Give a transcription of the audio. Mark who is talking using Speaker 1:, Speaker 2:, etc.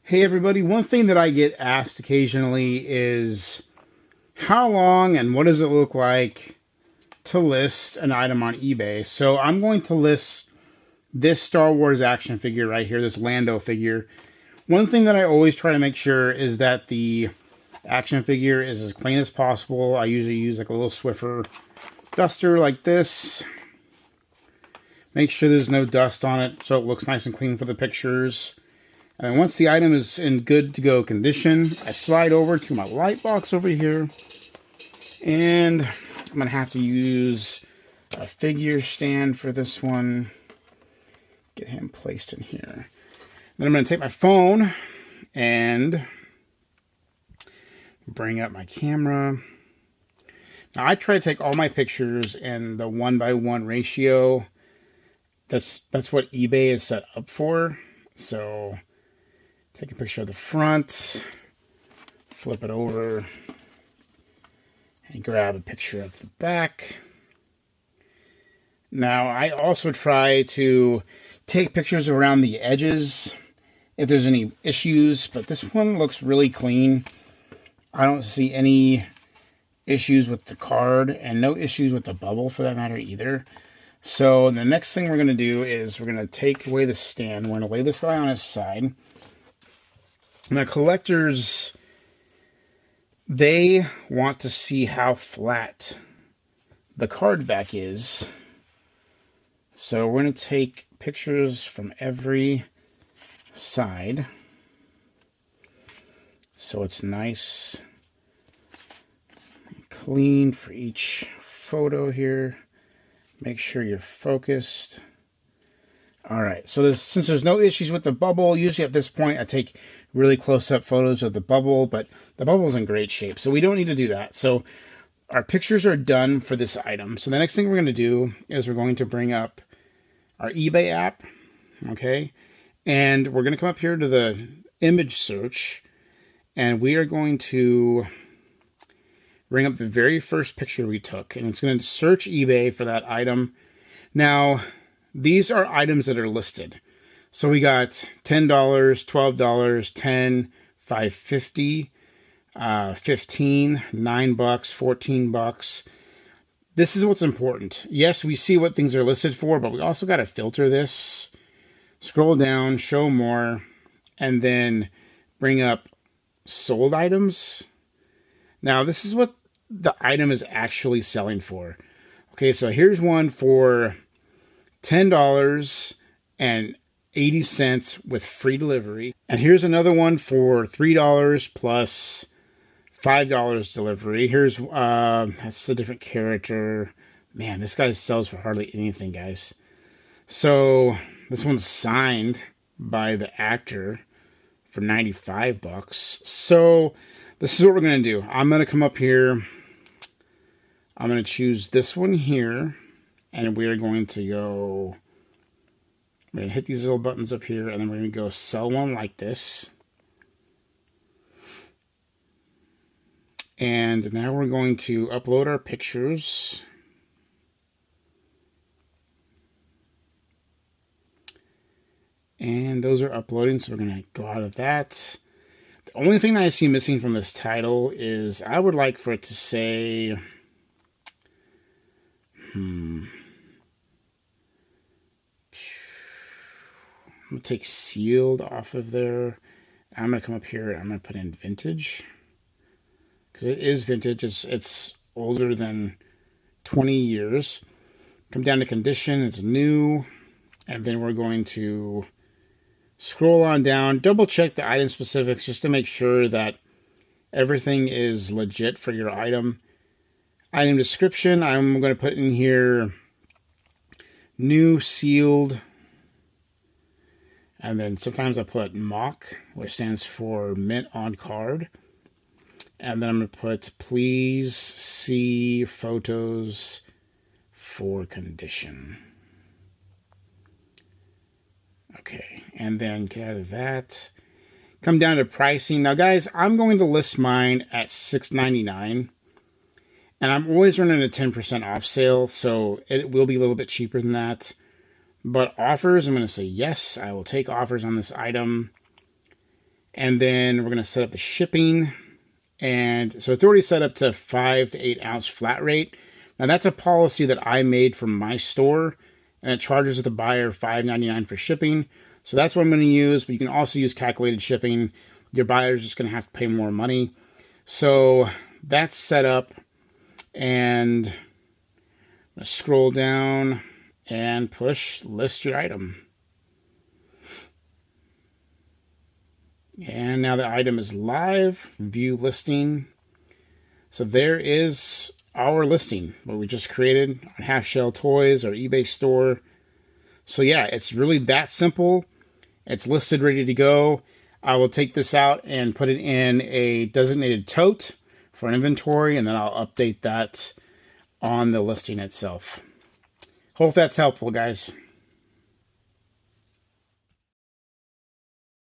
Speaker 1: Hey everybody, one thing that I get asked occasionally is how long and what does it look like to list an item on eBay? So I'm going to list this Star Wars action figure right here, this Lando figure. One thing that I always try to make sure is that the action figure is as clean as possible. I usually use like a little Swiffer duster like this. Make sure there's no dust on it so it looks nice and clean for the pictures. And once the item is in good to go condition, I slide over to my light box over here. And I'm going to have to use a figure stand for this one. Get him placed in here. Then I'm going to take my phone and bring up my camera. Now I try to take all my pictures in the 1:1 ratio. That's what eBay is set up for. So take a picture of the front, flip it over, and grab a picture of the back. Now, I also try to take pictures around the edges if there's any issues, but this one looks really clean. I don't see any issues with the card and no issues with the bubble for that matter either. So the next thing we're going to do is we're going to take away the stand. We're going to lay this guy on his side. Now, collectors, they want to see how flat the card back is. So we're going to take pictures from every side. So it's nice and clean for each photo here. Make sure you're focused. All right, so since there's no issues with the bubble, usually at this point I take really close-up photos of the bubble, but the bubble's in great shape, so we don't need to do that. So our pictures are done for this item. So the next thing we're going to do is we're going to bring up our eBay app, okay? And we're going to come up here to the image search, and we are going to bring up the very first picture we took, and it's going to search eBay for that item. Now, these are items that are listed. So we got $10, $12, $10, $5.50, $15, $9, $14. This is what's important. Yes, we see what things are listed for, but we also got to filter this. Scroll down, show more, and then bring up sold items. Now, this is what the item is actually selling for. Okay, so here's one for $10.80 with free delivery. And here's another one for $3 plus $5 delivery. Here's, that's a different character. Man, this guy sells for hardly anything, guys. So this one's signed by the actor for $95. So this is what we're going to do. I'm going to come up here. I'm going to choose this one here. And we are going to go, we're going to hit these little buttons up here, and then we're going to go sell one like this. And now we're going to upload our pictures. And those are uploading, so we're going to go out of that. The only thing that I see missing from this title is I would like for it to say, I'm going to take sealed off of there. I'm going to come up here and I'm going to put in vintage. Because it is vintage. It's older than 20 years. Come down to condition. It's new. And then we're going to scroll on down. Double check the item specifics just to make sure that everything is legit for your item. Item description. I'm going to put in here new sealed. And then sometimes I put MOC, which stands for mint on card. And then I'm going to put please see photos for condition. Okay, and then get out of that. Come down to pricing. Now, guys, I'm going to list mine at $6.99. And I'm always running a 10% off sale, so it will be a little bit cheaper than that. But offers, I'm going to say yes. I will take offers on this item. And then we're going to set up the shipping. And so it's already set up to 5 to 8 ounce flat rate. Now that's a policy that I made from my store, and it charges the buyer $5.99 for shipping. So that's what I'm going to use, but you can also use calculated shipping. Your buyer's just going to have to pay more money. So that's set up, and I'm going to scroll down and push list your item. And now the item is live, view listing. So there is our listing, what we just created on Half Shell Toys or eBay store. So yeah, it's really that simple. It's listed, ready to go. I will take this out and put it in a designated tote for inventory, and then I'll update that on the listing itself. Hope that's helpful, guys.